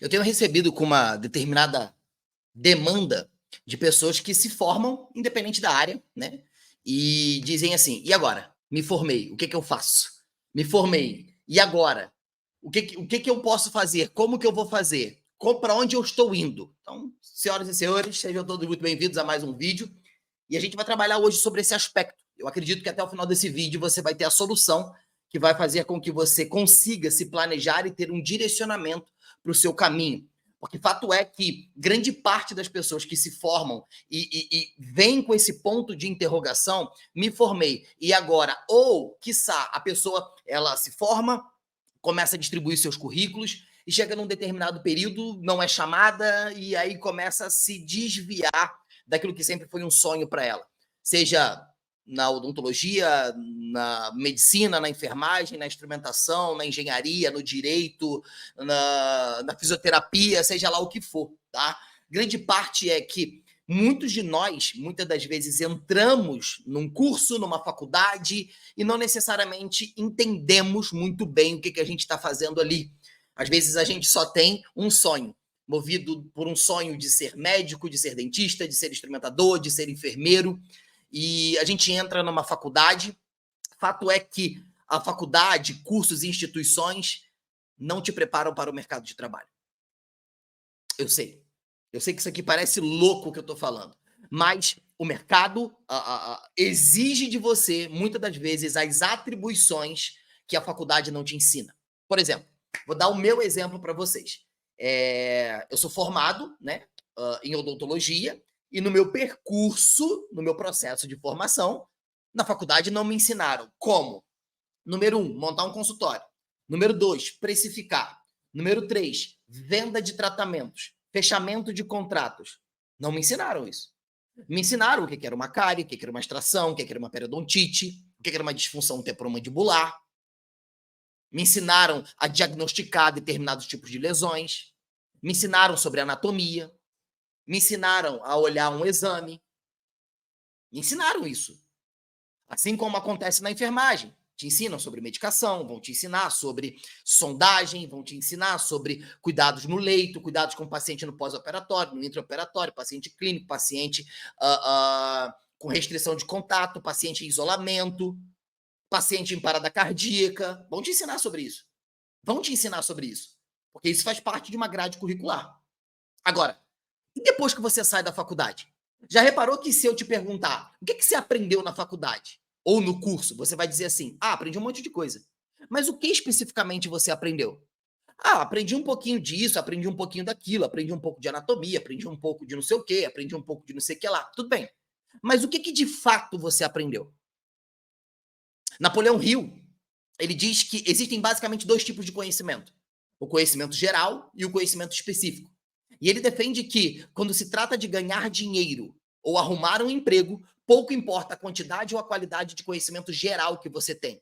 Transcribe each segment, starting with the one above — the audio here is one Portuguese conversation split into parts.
Eu tenho recebido com uma determinada demanda de pessoas que se formam, independente da área, né? E dizem assim: e agora? Me formei, o que eu faço? Me formei, e agora? O que eu posso fazer? Como que eu vou fazer? Para onde eu estou indo? Então, senhoras e senhores, sejam todos muito bem-vindos a mais um vídeo. E a gente vai trabalhar hoje sobre esse aspecto. Eu acredito que até o final desse vídeo você vai ter a solução que vai fazer com que você consiga se planejar e ter um direcionamento para o seu caminho. Porque fato é que grande parte das pessoas que se formam e vêm com esse ponto de interrogação, me formei, e agora? Ou, quiçá, a pessoa ela se forma, começa a distribuir seus currículos, e chega num determinado período, não é chamada, e aí começa a se desviar daquilo que sempre foi um sonho para ela. Seja na odontologia, na medicina, na enfermagem, na instrumentação, na engenharia, no direito, na fisioterapia, seja lá o que for, tá? Grande parte é que muitos de nós, muitas das vezes, entramos num curso, numa faculdade, e não necessariamente entendemos muito bem o que a gente está fazendo ali. Às vezes a gente só tem um sonho, movido por um sonho de ser médico, de ser dentista, de ser instrumentador, de ser enfermeiro, e a gente entra numa faculdade. Fato é que a faculdade, cursos e instituições não te preparam para o mercado de trabalho. Eu sei que isso aqui parece louco o que eu estou falando, mas o mercado exige de você, muitas das vezes, as atribuições que a faculdade não te ensina. Por exemplo, vou dar o meu exemplo para vocês. Eu sou formado, né, em odontologia, e no meu percurso, no meu processo de formação, na faculdade não me ensinaram como, número 1, montar um consultório. Número 2, precificar. Número 3, venda de tratamentos, fechamento de contratos. Não me ensinaram isso. Me ensinaram o que era uma cárie, o que era uma extração, o que era uma periodontite, o que era uma disfunção temporomandibular. Me ensinaram a diagnosticar determinados tipos de lesões. Me ensinaram sobre anatomia. Me ensinaram a olhar um exame. Me ensinaram isso. Assim como acontece na enfermagem. Te ensinam sobre medicação, vão te ensinar sobre sondagem, vão te ensinar sobre cuidados no leito, cuidados com o paciente no pós-operatório, no intraoperatório, paciente clínico, paciente com restrição de contato, paciente em isolamento, paciente em parada cardíaca. Vão te ensinar sobre isso. Vão te ensinar sobre isso. Porque isso faz parte de uma grade curricular. Agora, e depois que você sai da faculdade? Já reparou que se eu te perguntar o que você aprendeu na faculdade ou no curso, você vai dizer assim: aprendi um monte de coisa. Mas o que especificamente você aprendeu? Aprendi um pouquinho disso, aprendi um pouquinho daquilo, aprendi um pouco de anatomia, aprendi um pouco de não sei o quê, aprendi um pouco de não sei o que lá. Tudo bem. Mas o que de fato você aprendeu? Napoleão Hill, ele diz que existem basicamente 2 tipos de conhecimento: o conhecimento geral e o conhecimento específico. E ele defende que, quando se trata de ganhar dinheiro ou arrumar um emprego, pouco importa a quantidade ou a qualidade de conhecimento geral que você tem.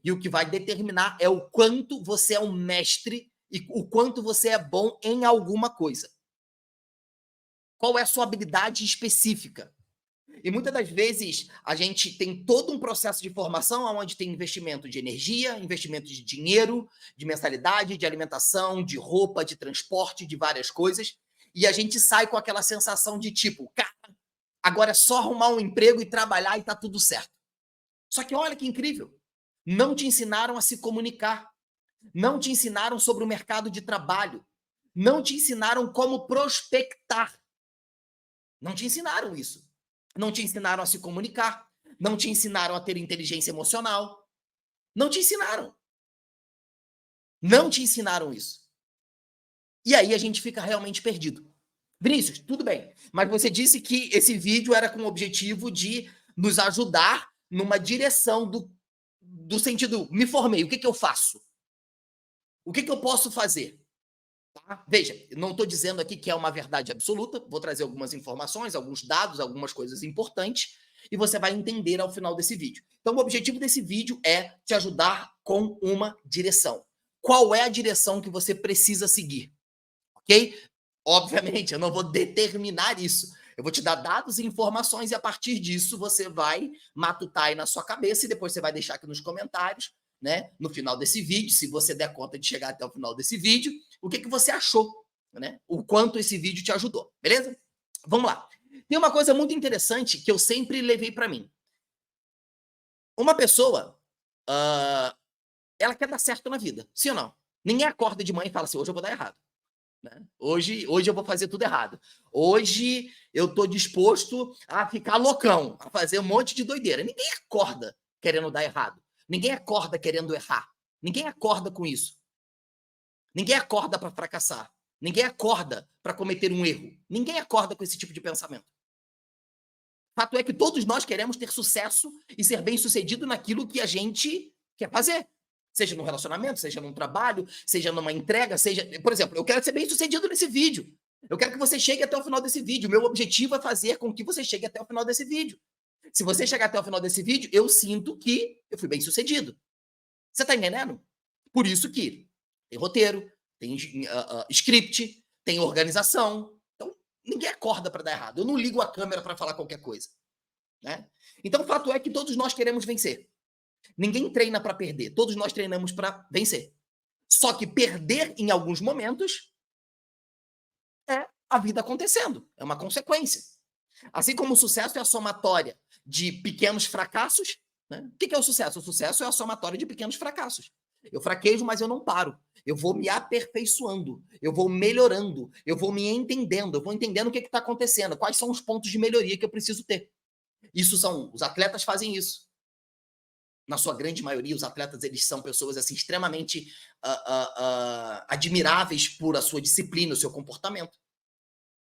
E o que vai determinar é o quanto você é um mestre e o quanto você é bom em alguma coisa. Qual é a sua habilidade específica? E muitas das vezes a gente tem todo um processo de formação onde tem investimento de energia, investimento de dinheiro, de mensalidade, de alimentação, de roupa, de transporte, de várias coisas. E a gente sai com aquela sensação de tipo, cara, agora é só arrumar um emprego e trabalhar e tá tudo certo. Só que olha que incrível. Não te ensinaram a se comunicar. Não te ensinaram sobre o mercado de trabalho. Não te ensinaram como prospectar. Não te ensinaram isso. Não te ensinaram a se comunicar, não te ensinaram a ter inteligência emocional, não te ensinaram. Não te ensinaram isso. E aí a gente fica realmente perdido. Vinícius, tudo bem, mas você disse que esse vídeo era com o objetivo de nos ajudar numa direção do sentido, me formei, o que eu faço? O que eu posso fazer? Tá? Veja, não estou dizendo aqui que é uma verdade absoluta, vou trazer algumas informações, alguns dados, algumas coisas importantes, e você vai entender ao final desse vídeo. Então, o objetivo desse vídeo é te ajudar com uma direção. Qual é a direção que você precisa seguir? Ok? Obviamente, eu não vou determinar isso. Eu vou te dar dados e informações, e a partir disso você vai matutar aí na sua cabeça, e depois você vai deixar aqui nos comentários, né, no final desse vídeo, se você der conta de chegar até o final desse vídeo, o que você achou né? O quanto esse vídeo te ajudou, beleza? Vamos lá. Tem uma coisa muito interessante que eu sempre levei para mim. Uma pessoa, ela quer dar certo na vida, sim ou não? Ninguém acorda de manhã e fala assim, hoje eu vou dar errado. Né? Hoje eu vou fazer tudo errado. Hoje eu tô disposto a ficar loucão, a fazer um monte de doideira. Ninguém acorda querendo dar errado. Ninguém acorda querendo errar. Ninguém acorda com isso. Ninguém acorda para fracassar. Ninguém acorda para cometer um erro. Ninguém acorda com esse tipo de pensamento. Fato é que todos nós queremos ter sucesso e ser bem-sucedido naquilo que a gente quer fazer. Seja num relacionamento, seja num trabalho, seja numa entrega, seja... Por exemplo, eu quero ser bem-sucedido nesse vídeo. Eu quero que você chegue até o final desse vídeo. O meu objetivo é fazer com que você chegue até o final desse vídeo. Se você chegar até o final desse vídeo, eu sinto que eu fui bem-sucedido. Você está entendendo? Por isso que tem roteiro, tem script, tem organização. Então, ninguém acorda para dar errado. Eu não ligo a câmera para falar qualquer coisa. Né? Então, o fato é que todos nós queremos vencer. Ninguém treina para perder. Todos nós treinamos para vencer. Só que perder em alguns momentos é a vida acontecendo. É uma consequência. Assim como o sucesso é a somatória de pequenos fracassos. Né? O que é o sucesso? O sucesso é a somatória de pequenos fracassos. Eu fraquejo, mas eu não paro. Eu vou me aperfeiçoando, eu vou melhorando, eu vou me entendendo, eu vou entendendo o que está acontecendo, quais são os pontos de melhoria que eu preciso ter. Os atletas fazem isso. Na sua grande maioria, os atletas eles são pessoas assim extremamente admiráveis por a sua disciplina, o seu comportamento,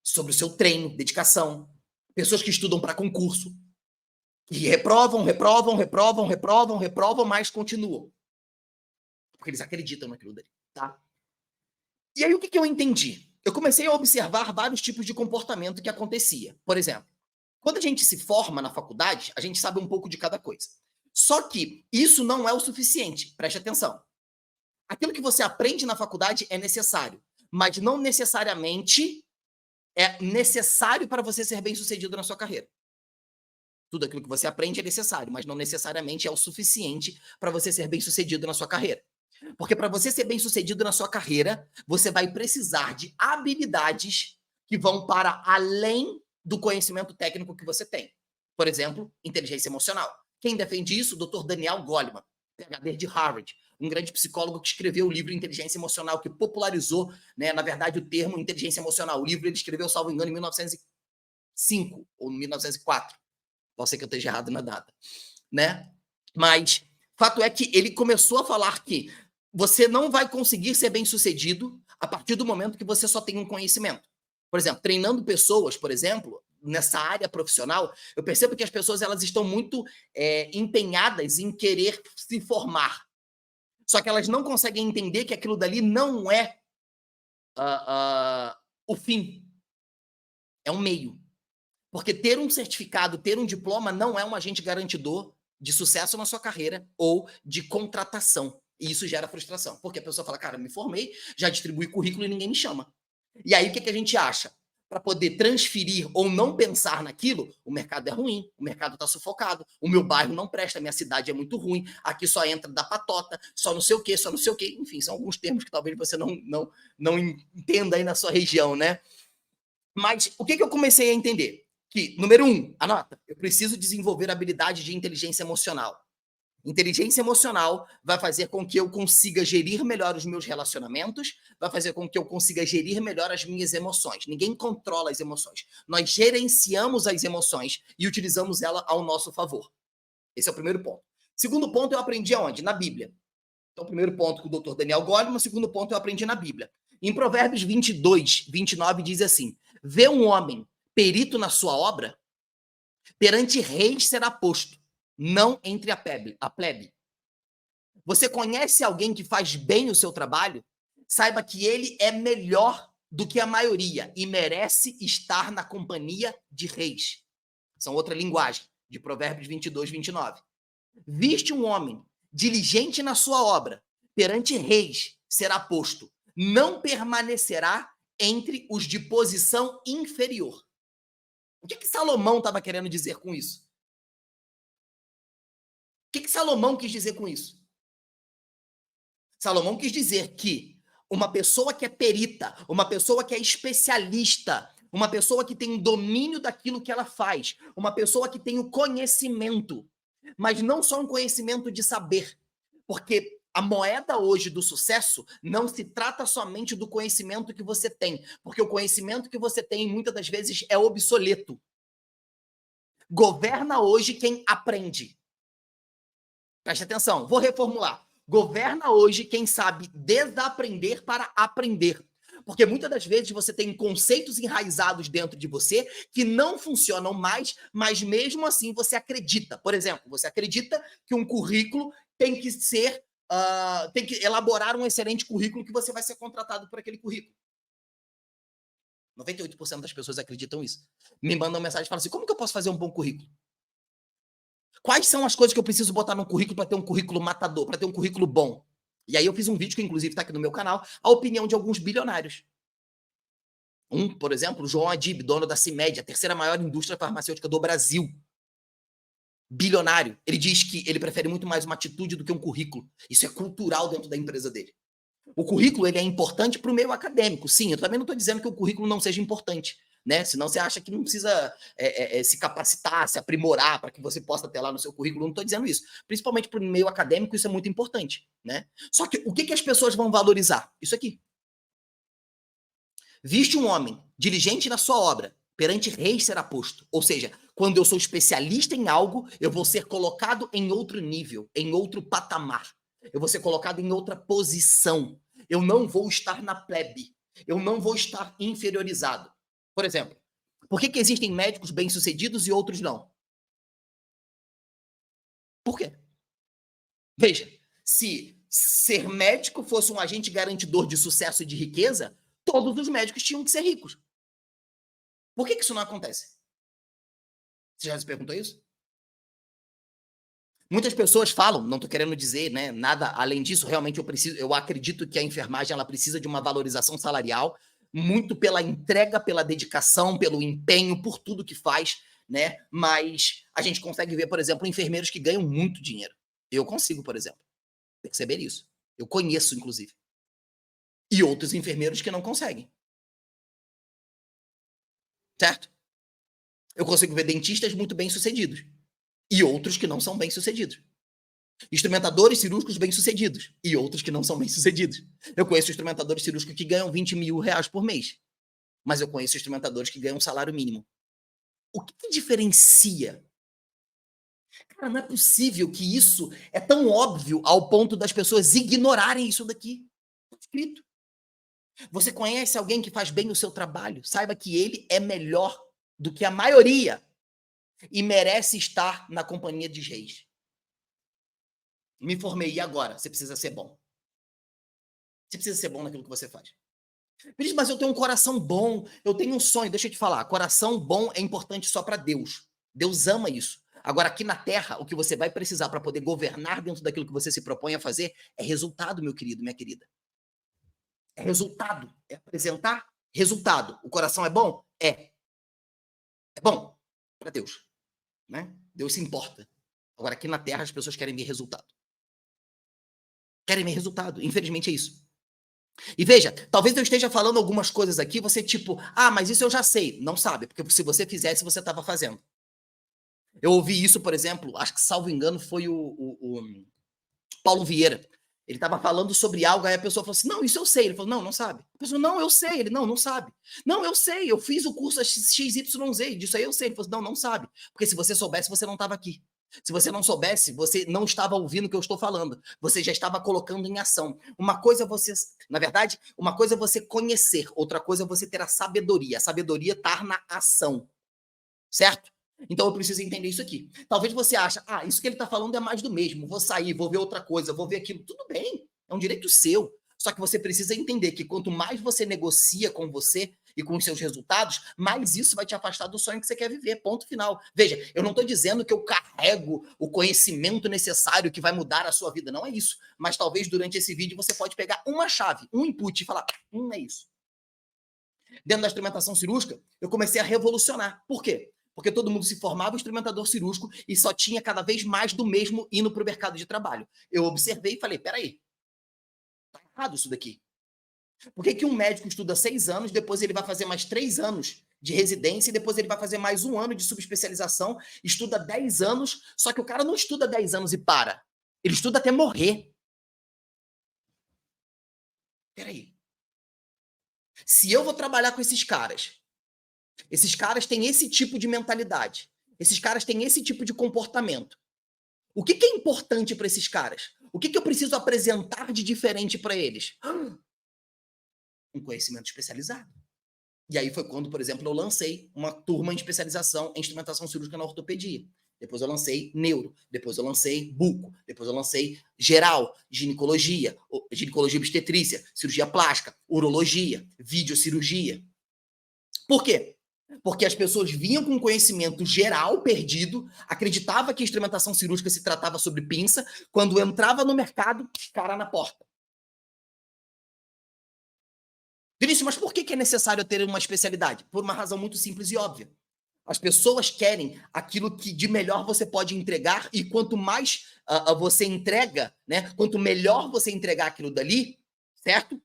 sobre o seu treino, dedicação. Pessoas que estudam para concurso, que reprovam, mas continuam. Porque eles acreditam naquilo dali, tá? E aí o que eu entendi? Eu comecei a observar vários tipos de comportamento que acontecia. Por exemplo, quando a gente se forma na faculdade, a gente sabe um pouco de cada coisa. Só que isso não é o suficiente, preste atenção. Aquilo que você aprende na faculdade é necessário, mas não necessariamente é necessário para você ser bem-sucedido na sua carreira. Tudo aquilo que você aprende é necessário, mas não necessariamente é o suficiente para você ser bem-sucedido na sua carreira. Porque para você ser bem-sucedido na sua carreira, você vai precisar de habilidades que vão para além do conhecimento técnico que você tem. Por exemplo, inteligência emocional. Quem defende isso? O Dr. Daniel Goleman, PhD de Harvard, um grande psicólogo que escreveu o livro Inteligência Emocional, que popularizou, né, na verdade, o termo inteligência emocional. O livro ele escreveu, salvo engano, em 1905 ou 1904. Pode ser que eu esteja errado na data, né? Mas fato é que ele começou a falar que você não vai conseguir ser bem-sucedido a partir do momento que você só tem um conhecimento. Por exemplo, treinando pessoas, por exemplo, nessa área profissional, eu percebo que as pessoas elas estão muito empenhadas em querer se formar. Só que elas não conseguem entender que aquilo dali não é o fim. É um meio. Porque ter um certificado, ter um diploma não é um agente garantidor de sucesso na sua carreira ou de contratação. E isso gera frustração. Porque a pessoa fala, cara, me formei, já distribuí currículo e ninguém me chama. E aí o que a gente acha? Para poder transferir ou não pensar naquilo, o mercado é ruim, o mercado está sufocado, o meu bairro não presta, a minha cidade é muito ruim, aqui só entra da patota, só não sei o quê, só não sei o quê. Enfim, são alguns termos que talvez você não entenda aí na sua região, né? Mas o que eu comecei a entender? Que, número 1, anota, eu preciso desenvolver habilidade de inteligência emocional. Inteligência emocional vai fazer com que eu consiga gerir melhor os meus relacionamentos, vai fazer com que eu consiga gerir melhor as minhas emoções. Ninguém controla as emoções. Nós gerenciamos as emoções e utilizamos ela ao nosso favor. Esse é o primeiro ponto. Segundo ponto eu aprendi aonde? Na Bíblia. Então, o primeiro ponto com o Dr. Daniel Goleman, o segundo ponto eu aprendi na Bíblia. Em Provérbios 22, 29 diz assim: vê um homem perito na sua obra, perante reis será posto, não entre a plebe. Você conhece alguém que faz bem o seu trabalho? Saiba que ele é melhor do que a maioria e merece estar na companhia de reis. São outra linguagem, de Provérbios 22, 29. Viste um homem diligente na sua obra, perante reis será posto, não permanecerá entre os de posição inferior. O que Salomão estava querendo dizer com isso? O que Salomão quis dizer com isso? Salomão quis dizer que Uma pessoa que é perita, uma pessoa que é especialista, uma pessoa que tem um domínio daquilo que ela faz, uma pessoa que tem o conhecimento, mas não só um conhecimento de saber, porque a moeda hoje do sucesso não se trata somente do conhecimento que você tem, porque o conhecimento que você tem muitas das vezes é obsoleto. Governa hoje quem aprende. Preste atenção, vou reformular. Governa hoje quem sabe desaprender para aprender. Porque muitas das vezes você tem conceitos enraizados dentro de você que não funcionam mais, mas mesmo assim você acredita. Por exemplo, você acredita que um currículo tem que ser, tem que elaborar um excelente currículo que você vai ser contratado por aquele currículo. 98% das pessoas acreditam isso. Me mandam mensagem e falam assim: como que eu posso fazer um bom currículo? Quais são as coisas que eu preciso botar no currículo para ter um currículo matador, para ter um currículo bom? E aí eu fiz um vídeo que inclusive está aqui no meu canal, a opinião de alguns bilionários. Por exemplo, o João Adib, dono da CIMED, a terceira maior indústria farmacêutica do Brasil. Bilionário. Ele diz que ele prefere muito mais uma atitude do que um currículo. Isso é cultural dentro da empresa dele. O currículo ele é importante para o meio acadêmico, sim. Eu também não estou dizendo que o currículo não seja importante, né? Senão você acha que não precisa se capacitar, se aprimorar para que você possa ter lá no seu currículo. Não estou dizendo isso. Principalmente para o meio acadêmico, isso é muito importante, né? Só que o que as pessoas vão valorizar? Isso aqui. Viste um homem diligente na sua obra, perante reis será posto. Ou seja, quando eu sou especialista em algo, eu vou ser colocado em outro nível, em outro patamar. Eu vou ser colocado em outra posição. Eu não vou estar na plebe. Eu não vou estar inferiorizado. Por exemplo, por que existem médicos bem-sucedidos e outros não? Por quê? Veja, se ser médico fosse um agente garantidor de sucesso e de riqueza, todos os médicos tinham que ser ricos. Por que isso não acontece? Você já se perguntou isso? Muitas pessoas falam, não estou querendo dizer, né, nada além disso, realmente eu acredito que a enfermagem ela precisa de uma valorização salarial, muito pela entrega, pela dedicação, pelo empenho, por tudo que faz, né? Mas a gente consegue ver, por exemplo, enfermeiros que ganham muito dinheiro. Eu consigo, por exemplo, perceber isso. Eu conheço, inclusive. E outros enfermeiros que não conseguem. Certo? Eu consigo ver dentistas muito bem-sucedidos e outros que não são bem-sucedidos. Instrumentadores cirúrgicos bem-sucedidos e outros que não são bem-sucedidos. Eu conheço instrumentadores cirúrgicos que ganham 20 mil reais por mês, mas eu conheço instrumentadores que ganham um salário mínimo. O que diferencia? Cara, não é possível que isso é tão óbvio ao ponto das pessoas ignorarem isso daqui. Está escrito. Você conhece alguém que faz bem o seu trabalho? Saiba que ele é melhor do que a maioria e merece estar na companhia de reis. Me formei, e agora? Você precisa ser bom. Você precisa ser bom naquilo que você faz. Mas eu tenho um coração bom, eu tenho um sonho. Deixa eu te falar, coração bom é importante só para Deus. Deus ama isso. Agora, aqui na Terra, o que você vai precisar para poder governar dentro daquilo que você se propõe a fazer é resultado, meu querido, minha querida. É resultado. É apresentar resultado. O coração é bom? É. É bom para Deus. Né? Deus se importa. Agora, aqui na Terra, as pessoas querem ver resultado. Querem ver resultado. Infelizmente é isso. E veja, talvez eu esteja falando algumas coisas aqui, você tipo, mas isso eu já sei. Não sabe, porque se você fizesse, você estava fazendo. Eu ouvi isso, por exemplo, acho que salvo engano foi o Paulo Vieira. Ele estava falando sobre algo, aí a pessoa falou assim, não, isso eu sei. Ele falou, não, não sabe. A pessoa, não, eu sei. Ele, não, não sabe. Não, eu sei, eu fiz o curso XYZ, disso aí eu sei. Ele falou, não, não sabe. Porque se você soubesse, você não estava aqui. Se você não soubesse, você não estava ouvindo o que eu estou falando. Você já estava colocando em ação. Uma coisa é você, na verdade, uma coisa é você conhecer, outra coisa é você ter a sabedoria. A sabedoria está na ação. Certo? Então eu preciso entender isso aqui. Talvez você ache, isso que ele está falando é mais do mesmo. Vou sair, vou ver outra coisa, vou ver aquilo. Tudo bem, é um direito seu. Só que você precisa entender que quanto mais você negocia com você e com os seus resultados, mais isso vai te afastar do sonho que você quer viver. Ponto final. Veja, eu não estou dizendo que eu carrego o conhecimento necessário que vai mudar a sua vida. Não é isso. Mas talvez durante esse vídeo você pode pegar uma chave, um input e falar, é isso. Dentro da instrumentação cirúrgica, eu comecei a revolucionar. Por quê? Porque todo mundo se formava instrumentador cirúrgico e só tinha cada vez mais do mesmo indo para o mercado de trabalho. Eu observei e falei, peraí, tá errado isso daqui. Por que um médico estuda 6 anos, depois ele vai fazer mais 3 anos de residência e depois ele vai fazer mais 1 ano de subespecialização, estuda 10 anos, só que o cara não estuda 10 anos e para. Ele estuda até morrer. Peraí. Se eu vou trabalhar com esses caras têm esse tipo de mentalidade, esses caras têm esse tipo de comportamento. O que é importante para esses caras? O que eu preciso apresentar de diferente para eles? Um conhecimento especializado. E aí foi quando, por exemplo, eu lancei uma turma em especialização em instrumentação cirúrgica na ortopedia. Depois eu lancei neuro, depois eu lancei buco, depois eu lancei geral, ginecologia obstetrícia, cirurgia plástica, urologia, videocirurgia. Por quê? Porque as pessoas vinham com conhecimento geral perdido, acreditava que a instrumentação cirúrgica se tratava sobre pinça, quando entrava no mercado, cara na porta. Vinícius, mas por que é necessário ter uma especialidade? Por uma razão muito simples e óbvia. As pessoas querem aquilo que de melhor você pode entregar e quanto mais você entrega, né? Quanto melhor você entregar aquilo dali, certo?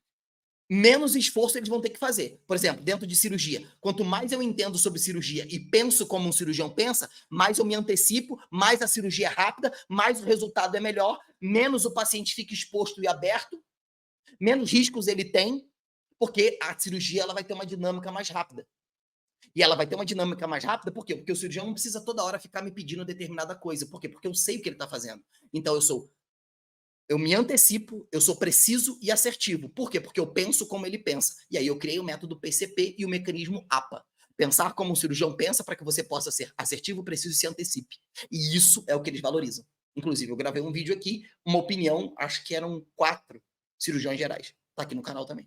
Menos esforço eles vão ter que fazer. Por exemplo, dentro de cirurgia, quanto mais eu entendo sobre cirurgia e penso como um cirurgião pensa, mais eu me antecipo, mais a cirurgia é rápida, mais o resultado é melhor, menos o paciente fica exposto e aberto, menos riscos ele tem, porque a cirurgia ela vai ter uma dinâmica mais rápida. E ela vai ter uma dinâmica mais rápida, por quê? Porque o cirurgião não precisa toda hora ficar me pedindo determinada coisa. Por quê? Porque eu sei o que ele está fazendo. Então, eu me antecipo, eu sou preciso e assertivo. Por quê? Porque eu penso como ele pensa. E aí eu criei o método PCP e o mecanismo APA. Pensar como um cirurgião pensa para que você possa ser assertivo, preciso e se antecipe. E isso é o que eles valorizam. Inclusive, eu gravei um vídeo aqui, uma opinião, acho que eram 4 cirurgiões gerais. Tá aqui no canal também.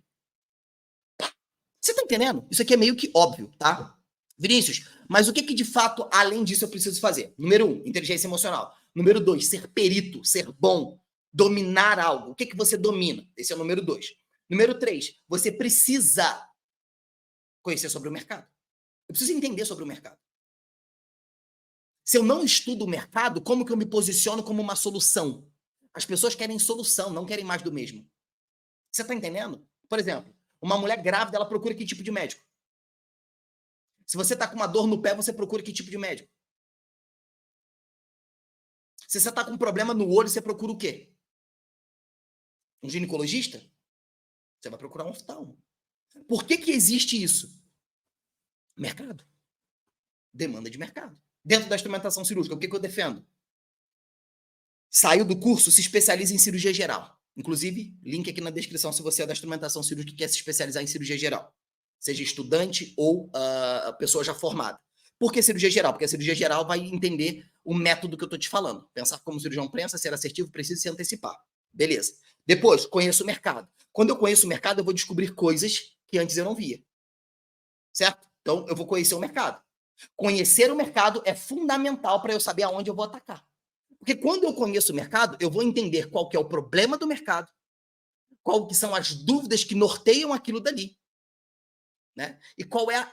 Você tá entendendo? Isso aqui é meio que óbvio, tá? Vinícius, mas o que de fato, além disso, eu preciso fazer? Número 1, inteligência emocional. Número 2, ser perito, ser bom, dominar algo. O que você domina? Esse é o número 2. Número 3, você precisa conhecer sobre o mercado. Eu preciso entender sobre o mercado. Se eu não estudo o mercado, como que eu me posiciono como uma solução? As pessoas querem solução, não querem mais do mesmo. Você tá entendendo? Por exemplo, uma mulher grávida, ela procura que tipo de médico? Se você está com uma dor no pé, você procura que tipo de médico? Se você está com um problema no olho, você procura o quê? Um ginecologista? Você vai procurar um oftalmo. Por que existe isso? Mercado. Demanda de mercado. Dentro da instrumentação cirúrgica, o que eu defendo? Saiu do curso, se especializa em cirurgia geral. Inclusive, link aqui na descrição se você é da instrumentação cirúrgica e quer se especializar em cirurgia geral. Seja estudante ou pessoa já formada. Por que cirurgia geral? Porque a cirurgia geral vai entender o método que eu estou te falando. Pensar como cirurgião pensa, ser assertivo, precisa se antecipar. Beleza. Depois, conheço o mercado. Quando eu conheço o mercado, eu vou descobrir coisas que antes eu não via. Certo? Então, eu vou conhecer o mercado. Conhecer o mercado é fundamental para eu saber aonde eu vou atacar. Porque quando eu conheço o mercado, eu vou entender qual que é o problema do mercado, qual que são as dúvidas que norteiam aquilo dali, né? E qual é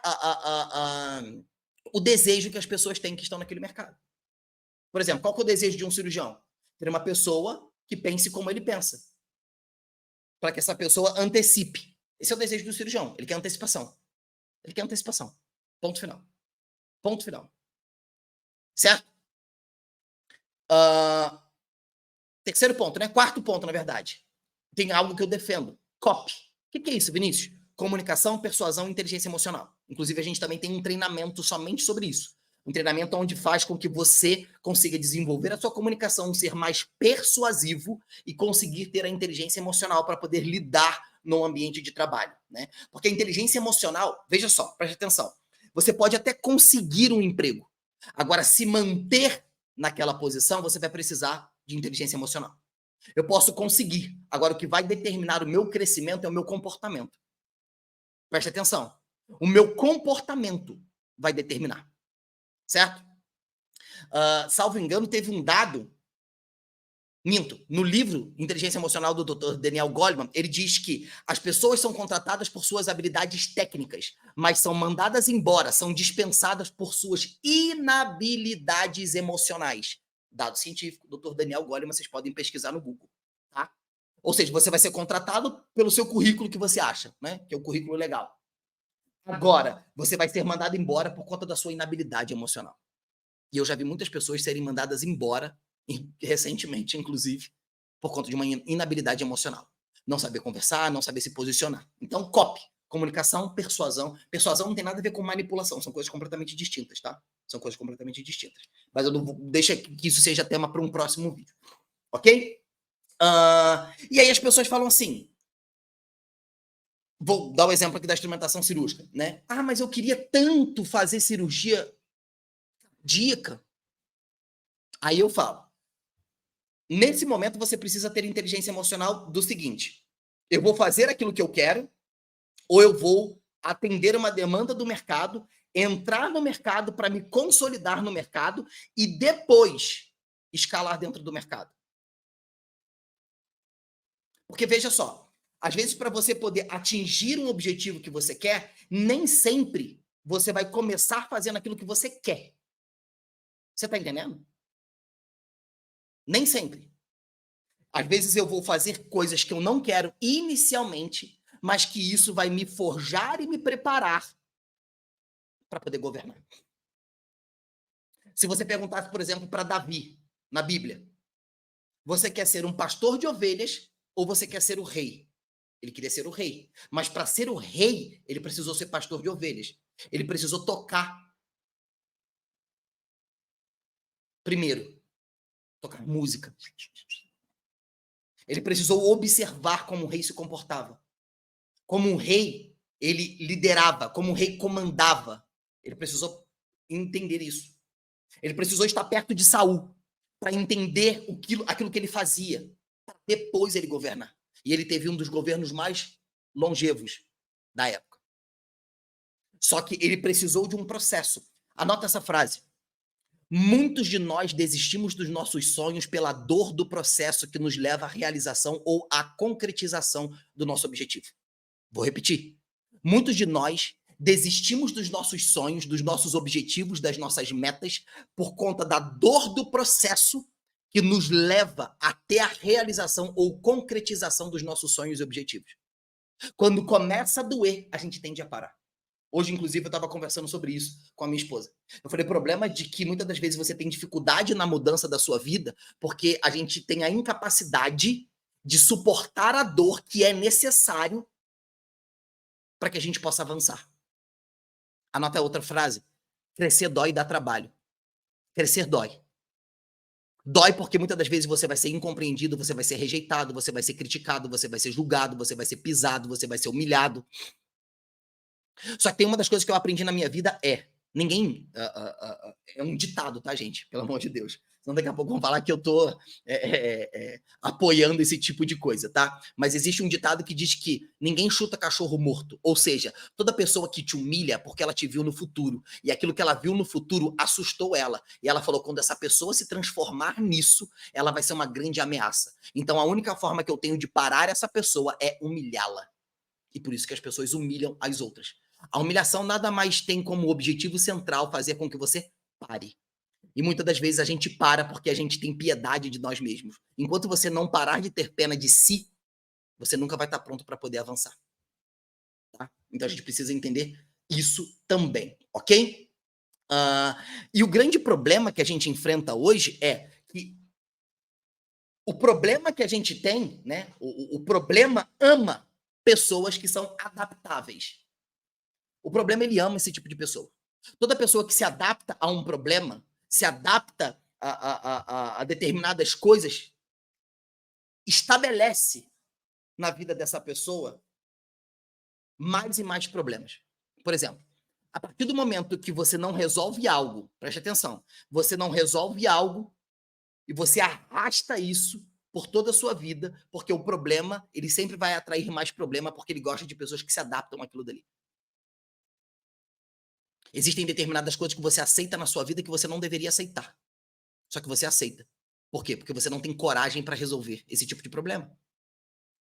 o desejo que as pessoas têm que estão naquele mercado. Por exemplo, qual que é o desejo de um cirurgião? Ter uma pessoa que pense como ele pensa. Para que essa pessoa antecipe. Esse é o desejo do cirurgião. Ele quer antecipação. Ele quer antecipação. Ponto final. Ponto final. Certo? Terceiro ponto, né? Quarto ponto, na verdade. Tem algo que eu defendo. Copy. O que é isso, Vinícius? Comunicação, persuasão e inteligência emocional. Inclusive, a gente também tem um treinamento somente sobre isso. Um treinamento onde faz com que você consiga desenvolver a sua comunicação, ser mais persuasivo e conseguir ter a inteligência emocional para poder lidar no ambiente de trabalho, né? Porque a inteligência emocional, veja só, preste atenção. Você pode até conseguir um emprego. Agora, se manter naquela posição, você vai precisar de inteligência emocional. Eu posso conseguir. Agora, o que vai determinar o meu crescimento é o meu comportamento. Preste atenção. O meu comportamento vai determinar. Certo? Salvo engano, teve um dado. Minto. No livro Inteligência Emocional do Dr. Daniel Goleman, ele diz que as pessoas são contratadas por suas habilidades técnicas, mas são mandadas embora, são dispensadas por suas inabilidades emocionais. Dado científico, Dr. Daniel Goleman, vocês podem pesquisar no Google. Tá? Ou seja, você vai ser contratado pelo seu currículo que você acha, né? Que é o currículo legal. Agora, você vai ser mandado embora por conta da sua inabilidade emocional. E eu já vi muitas pessoas serem mandadas embora, recentemente, inclusive, por conta de uma inabilidade emocional. Não saber conversar, não saber se posicionar. Então, copy. Comunicação, persuasão. Persuasão não tem nada a ver com manipulação, são coisas completamente distintas, tá? São coisas completamente distintas. Mas eu não vou, deixa que isso seja tema para um próximo vídeo. Ok? E aí as pessoas falam assim, vou dar o exemplo aqui da instrumentação cirúrgica, né? Ah, mas eu queria tanto fazer cirurgia cardíaca. Aí eu falo, nesse momento você precisa ter inteligência emocional do seguinte: eu vou fazer aquilo que eu quero, ou eu vou atender uma demanda do mercado, entrar no mercado para me consolidar no mercado e depois escalar dentro do mercado. Porque veja só, às vezes para você poder atingir um objetivo que você quer, nem sempre você vai começar fazendo aquilo que você quer. Você está entendendo? Nem sempre. Às vezes eu vou fazer coisas que eu não quero inicialmente, mas que isso vai me forjar e me preparar para poder governar. Se você perguntasse, por exemplo, para Davi, na Bíblia, você quer ser um pastor de ovelhas ou você quer ser o rei? Ele queria ser o rei. Mas para ser o rei, ele precisou ser pastor de ovelhas. Ele precisou tocar. Primeiro, tocar música. Ele precisou observar como o rei se comportava. Como um rei, ele liderava. Como um rei comandava. Ele precisou entender isso. Ele precisou estar perto de Saul para entender aquilo que ele fazia. Para depois ele governar. E ele teve um dos governos mais longevos da época. Só que ele precisou de um processo. Anota essa frase. Muitos de nós desistimos dos nossos sonhos pela dor do processo que nos leva à realização ou à concretização do nosso objetivo. Vou repetir. Muitos de nós desistimos dos nossos sonhos, dos nossos objetivos, das nossas metas, por conta da dor do processo que nos leva até a realização ou concretização dos nossos sonhos e objetivos. Quando começa a doer, a gente tende a parar. Hoje, inclusive, eu estava conversando sobre isso com a minha esposa. Eu falei, o problema é de que muitas das vezes você tem dificuldade na mudança da sua vida, porque a gente tem a incapacidade de suportar a dor que é necessário para que a gente possa avançar. Anota a outra frase. Crescer dói e dá trabalho. Crescer dói. Dói porque muitas das vezes você vai ser incompreendido, você vai ser rejeitado, você vai ser criticado, você vai ser julgado, você vai ser pisado, você vai ser humilhado. Só que tem uma das coisas que eu aprendi na minha vida ninguém... é um ditado, tá, gente? Pelo amor de Deus. Senão daqui a pouco vão falar que eu tô apoiando esse tipo de coisa, tá? Mas existe um ditado que diz que ninguém chuta cachorro morto. Ou seja, toda pessoa que te humilha é porque ela te viu no futuro. E aquilo que ela viu no futuro assustou ela. E ela falou, quando essa pessoa se transformar nisso, ela vai ser uma grande ameaça. Então a única forma que eu tenho de parar essa pessoa é humilhá-la. E por isso que as pessoas humilham as outras. A humilhação nada mais tem como objetivo central fazer com que você pare. E muitas das vezes a gente para porque a gente tem piedade de nós mesmos. Enquanto você não parar de ter pena de si, você nunca vai estar pronto para poder avançar. Tá? Então a gente precisa entender isso também, ok? E o grande problema que a gente enfrenta hoje é que o problema que a gente tem, né? O problema ama pessoas que são adaptáveis. O problema, ele ama esse tipo de pessoa. Toda pessoa que se adapta a um problema, se adapta a determinadas coisas, estabelece na vida dessa pessoa mais e mais problemas. Por exemplo, a partir do momento que você não resolve algo, preste atenção, você não resolve algo e você arrasta isso por toda a sua vida, porque o problema, ele sempre vai atrair mais problema, porque ele gosta de pessoas que se adaptam àquilo dali. Existem determinadas coisas que você aceita na sua vida que você não deveria aceitar. Só que você aceita. Por quê? Porque você não tem coragem para resolver esse tipo de problema.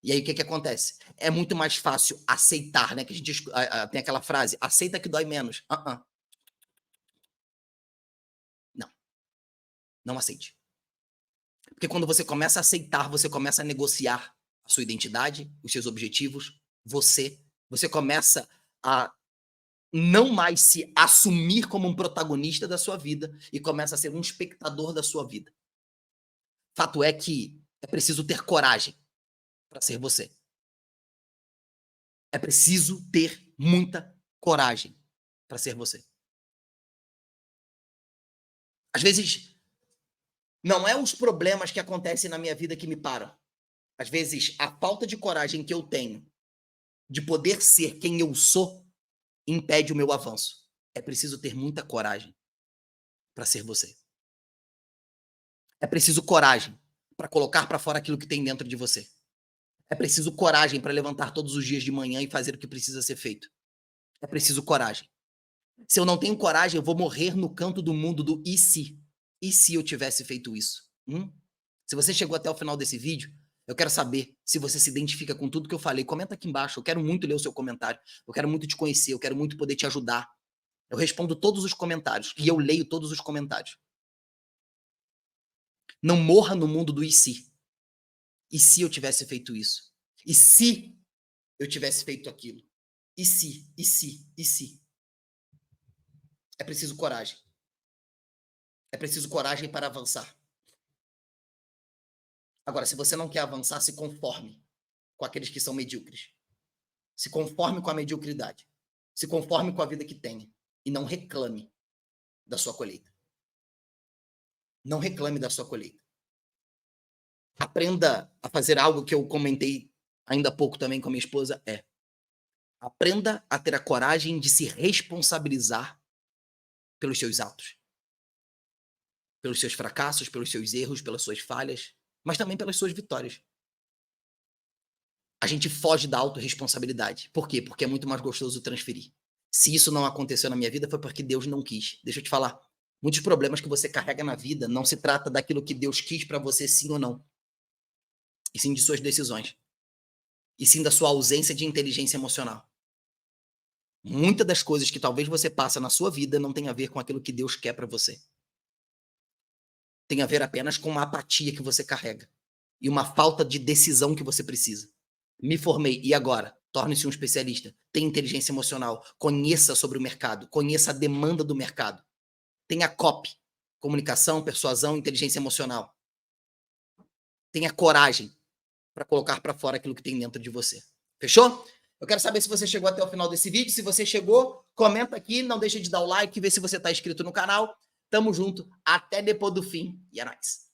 E aí o que acontece? É muito mais fácil aceitar, né? Que a gente tem aquela frase, aceita que dói menos. Não, não aceite. Porque quando você começa a aceitar, você começa a negociar. a sua identidade, os seus objetivos, você. Você começa a não mais se assumir como um protagonista da sua vida e começa a ser um espectador da sua vida. Fato é que é preciso ter coragem para ser você. É preciso ter muita coragem para ser você. Às vezes, não é os problemas que acontecem na minha vida que me param. Às vezes, a falta de coragem que eu tenho de poder ser quem eu sou impede o meu avanço. É preciso ter muita coragem para ser você. É preciso coragem para colocar para fora aquilo que tem dentro de você. É preciso coragem para levantar todos os dias de manhã e fazer o que precisa ser feito. É preciso coragem. Se eu não tenho coragem, eu vou morrer no canto do mundo do e se? E se eu tivesse feito isso? Se você chegou até o final desse vídeo, eu quero saber se você se identifica com tudo que eu falei. Comenta aqui embaixo, eu quero muito ler o seu comentário. Eu quero muito te conhecer, eu quero muito poder te ajudar. Eu respondo todos os comentários e eu leio todos os comentários. Não morra no mundo do e se? E se eu tivesse feito isso? E se eu tivesse feito aquilo? E se? E se? E se? É preciso coragem. É preciso coragem para avançar. Agora, se você não quer avançar, se conforme com aqueles que são medíocres. Se conforme com a mediocridade. Se conforme com a vida que tenha. E não reclame da sua colheita. Não reclame da sua colheita. Aprenda a fazer algo que eu comentei ainda há pouco também com a minha esposa, aprenda a ter a coragem de se responsabilizar pelos seus atos. Pelos seus fracassos, pelos seus erros, pelas suas falhas, mas também pelas suas vitórias. A gente foge da autorresponsabilidade. Por quê? Porque é muito mais gostoso transferir. Se isso não aconteceu na minha vida, foi porque Deus não quis. Deixa eu te falar. Muitos problemas que você carrega na vida não se trata daquilo que Deus quis para você, sim ou não. E sim de suas decisões. E sim da sua ausência de inteligência emocional. Muitas das coisas que talvez você passa na sua vida não tem a ver com aquilo que Deus quer para você. Tem a ver apenas com uma apatia que você carrega. E uma falta de decisão que você precisa. Me formei, e agora? Torne-se um especialista. Tenha inteligência emocional. Conheça sobre o mercado. Conheça a demanda do mercado. Tenha COP. Comunicação, persuasão, inteligência emocional. Tenha coragem para colocar para fora aquilo que tem dentro de você. Fechou? Eu quero saber se você chegou até o final desse vídeo. Se você chegou, comenta aqui. Não deixa de dar o like, ver se você está inscrito no canal. Tamo junto. Até depois do fim. E é nóis.